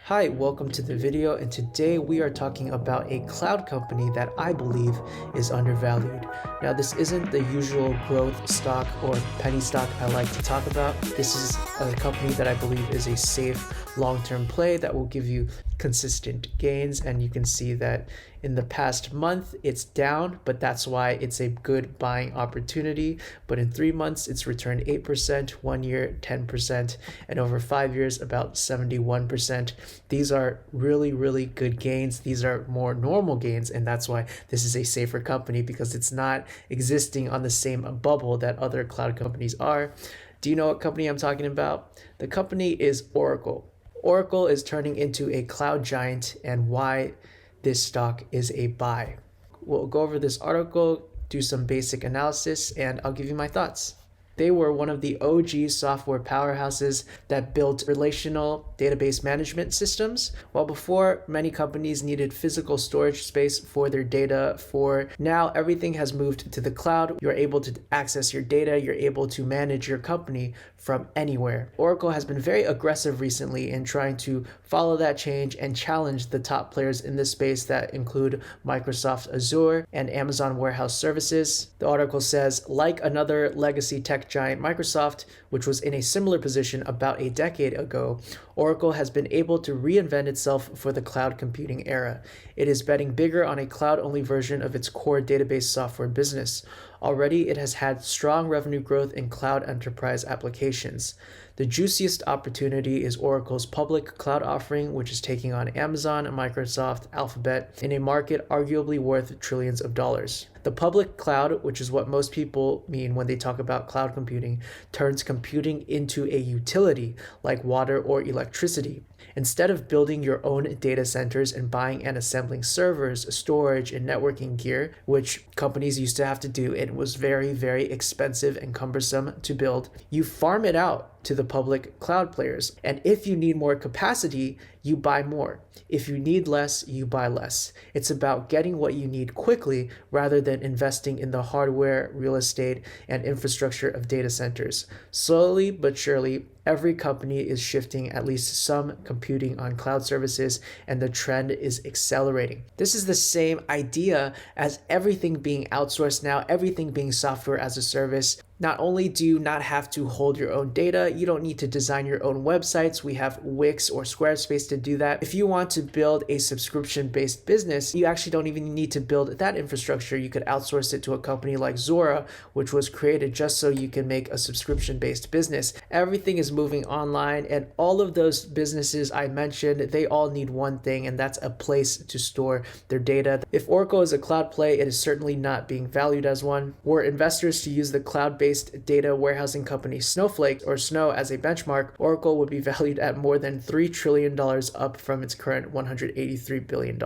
Hi, welcome to the video, and today we are talking about a cloud company that I believe is undervalued. Now, this isn't the usual growth stock or penny stock I like to talk about. This is a company that I believe is a safe long-term play that will give you consistent gains, and you can see that in the past month it's down, but that's why it's a good buying opportunity. But in 3 months it's returned 8%, 1 year 10%, and over 5 years about 71%. These are really good gains. These are more normal gains, and that's why this is a safer company, because it's not existing on the same bubble that other cloud companies are. Do you know what company I'm talking about? The company is Oracle. Oracle is turning into a cloud giant, and why this stock is a buy. We'll go over this article, do some basic analysis, and I'll give you my thoughts. They were one of the OG software powerhouses that built relational database management systems. While before, many companies needed physical storage space for their data. For now, everything has moved to the cloud. You're able to access your data. You're able to manage your company from anywhere. Oracle has been very aggressive recently in trying to follow that change and challenge the top players in this space that include Microsoft Azure and Amazon Warehouse Services. The article says, like another legacy tech giant Microsoft, which was in a similar position about a decade ago, Oracle has been able to reinvent itself for the cloud computing era. It is betting bigger on a cloud-only version of its core database software business. Already, it has had strong revenue growth in cloud enterprise applications. The juiciest opportunity is Oracle's public cloud offering, which is taking on Amazon, Microsoft, Alphabet in a market arguably worth trillions of dollars. The public cloud, which is what most people mean when they talk about cloud computing, turns computing into a utility like water or electricity. Instead of building your own data centers and buying and assembling servers, storage, and networking gear, which companies used to have to do, it was very expensive and cumbersome to build, you farm it out to the public cloud players. And if you need more capacity, you buy more. If you need less, you buy less. It's about getting what you need quickly rather than investing in the hardware, real estate, and infrastructure of data centers. Slowly but surely, every company is shifting at least some computing on cloud services, and the trend is accelerating. This is the same idea as everything being outsourced now, everything being software as a service. Not only do you not have to hold your own data, you don't need to design your own websites. We have Wix or Squarespace to do that. If you want to build a subscription-based business, you actually don't even need to build that infrastructure. You could outsource it to a company like Zora, which was created just so you can make a subscription-based business. Everything is moving online, and all of those businesses I mentioned, they all need one thing, and that's a place to store their data. If Oracle is a cloud play, it is certainly not being valued as one. Were investors to use the cloud-based data warehousing company Snowflake or Snow as a benchmark, Oracle would be valued at more than $3 trillion, up from its current $183 billion.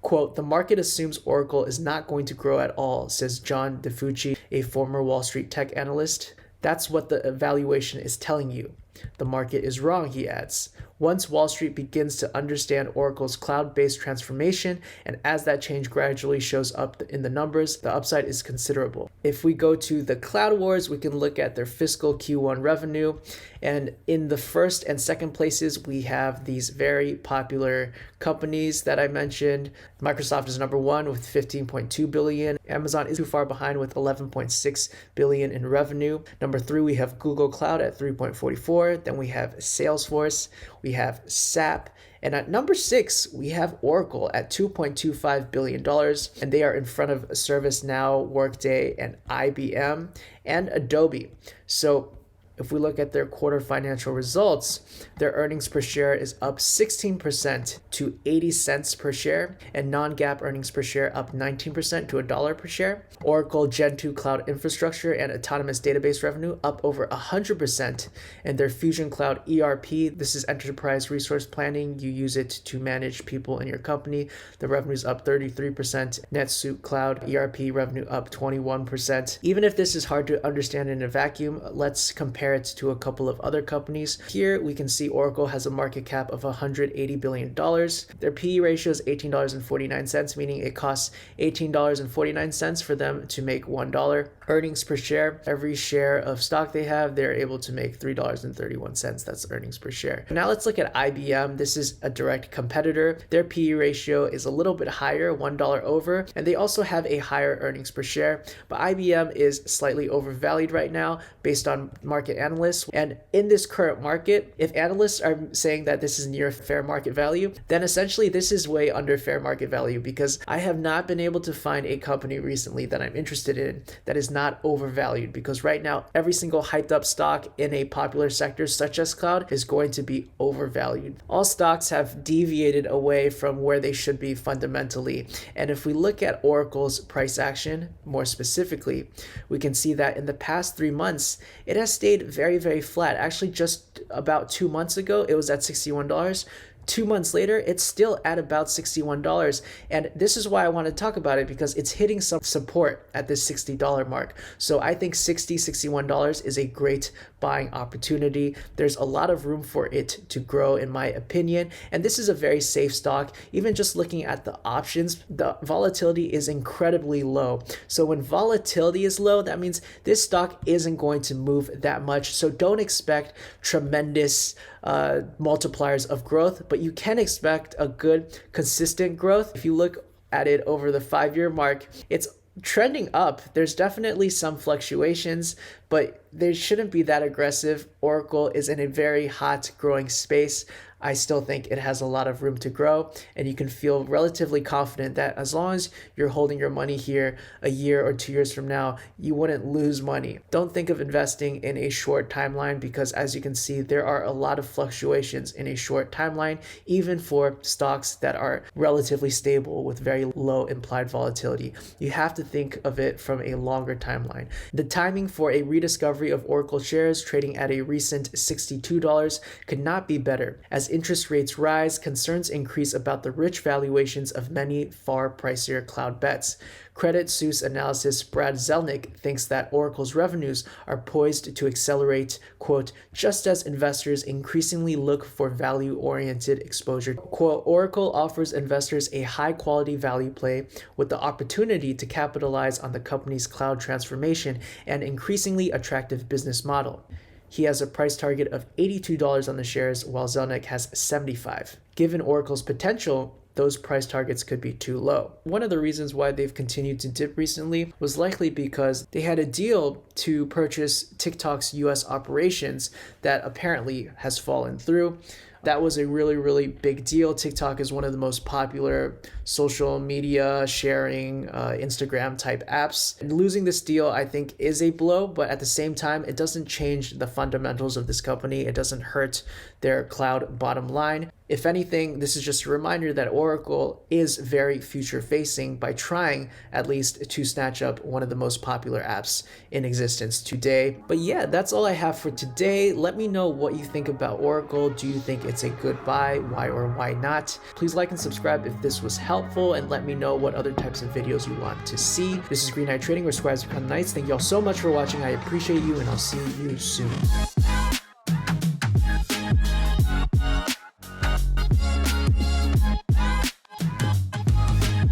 Quote, "The market assumes Oracle is not going to grow at all," says John DiFucci, a former Wall Street tech analyst. "That's what the evaluation is telling you. The market is wrong," he adds. Once Wall Street begins to understand Oracle's cloud-based transformation, and as that change gradually shows up in the numbers, the upside is considerable. If we go to the Cloud Wars, we can look at their fiscal Q1 revenue. And in the first and second places, we have these very popular companies that I mentioned. Microsoft is number one with 15.2 billion. Amazon is too far behind with 11.6 billion in revenue. Number three, we have Google Cloud at 3.44. Then we have Salesforce. We have SAP. And at number 6, we have Oracle at $2.25 billion, and they are in front of ServiceNow, Workday, and IBM, and Adobe. So if we look at their quarter financial results, their earnings per share is up 16% to 80 cents per share, and non-GAAP earnings per share up 19% to $1 per share. Oracle Gen 2 cloud infrastructure and autonomous database revenue up over 100%, and their Fusion Cloud ERP, this is enterprise resource planning. You use it to manage people in your company. The revenue is up 33%. NetSuite Cloud ERP revenue up 21%. Even if this is hard to understand in a vacuum, let's compare compare it to a couple of other companies. Here we can see Oracle has a market cap of $180 billion. Their PE ratio is $18.49, meaning it costs $18.49 for them to make $1. Earnings per share, every share of stock they have, they're able to make $3.31. That's earnings per share. Now let's look at IBM. This is a direct competitor. Their PE ratio is a little bit higher, $1 over, and they also have a higher earnings per share. But IBM is slightly overvalued right now based on market analysts. And in this current market, if analysts are saying that this is near fair market value, then essentially this is way under fair market value, because I have not been able to find a company recently that I'm interested in that is not overvalued, because right now every single hyped up stock in a popular sector such as cloud is going to be overvalued. All stocks have deviated away from where they should be fundamentally. And if we look at Oracle's price action more specifically, we can see that in the past 3 months, it has stayed very, very flat. Actually, just about 2 months ago, it was at $61. 2 months later, it's still at about $61. And this is why I want to talk about it, because it's hitting some support at this $60 mark. So I think $60, $61 is a great buying opportunity. There's a lot of room for it to grow, in my opinion. And this is a very safe stock. Even just looking at the options, the volatility is incredibly low. So when volatility is low, that means this stock isn't going to move that much. So don't expect tremendous multipliers of growth, but you can expect a good consistent growth. If you look at it over the 5-year mark, it's trending up. There's definitely some fluctuations, but they shouldn't be that aggressive. Oracle is in a very hot growing space. I still think it has a lot of room to grow, and you can feel relatively confident that as long as you're holding your money here a year or 2 years from now, you wouldn't lose money. Don't think of investing in a short timeline, because as you can see, there are a lot of fluctuations in a short timeline, even for stocks that are relatively stable with very low implied volatility. You have to think of it from a longer timeline. The timing for a rediscovery of Oracle shares trading at a recent $62 could not be better. As interest rates rise, concerns increase about the rich valuations of many far pricier cloud bets. Credit Suisse analysis Brad Zelnick thinks that Oracle's revenues are poised to accelerate, quote, just as investors increasingly look for value-oriented exposure. Quote, Oracle offers investors a high-quality value play with the opportunity to capitalize on the company's cloud transformation and increasingly attractive business model. He has a price target of $82 on the shares, while Zelnick has $75. Given Oracle's potential, those price targets could be too low. One of the reasons why they've continued to dip recently was likely because they had a deal to purchase TikTok's US operations that apparently has fallen through. That was a really, really big deal. TikTok is one of the most popular social media sharing, Instagram type apps. And losing this deal, I think, is a blow, but at the same time, it doesn't change the fundamentals of this company. It doesn't hurt their cloud bottom line. If anything, this is just a reminder that Oracle is very future facing by trying at least to snatch up one of the most popular apps in existence today. But yeah, that's all I have for today. Let me know what you think about Oracle. Do you think it's a good buy? Why or why not? Please like and subscribe if this was helpful, and let me know what other types of videos you want to see. This is Green Knight Trading, where Squires become knights. Thank you all so much for watching. I appreciate you, and I'll see you soon.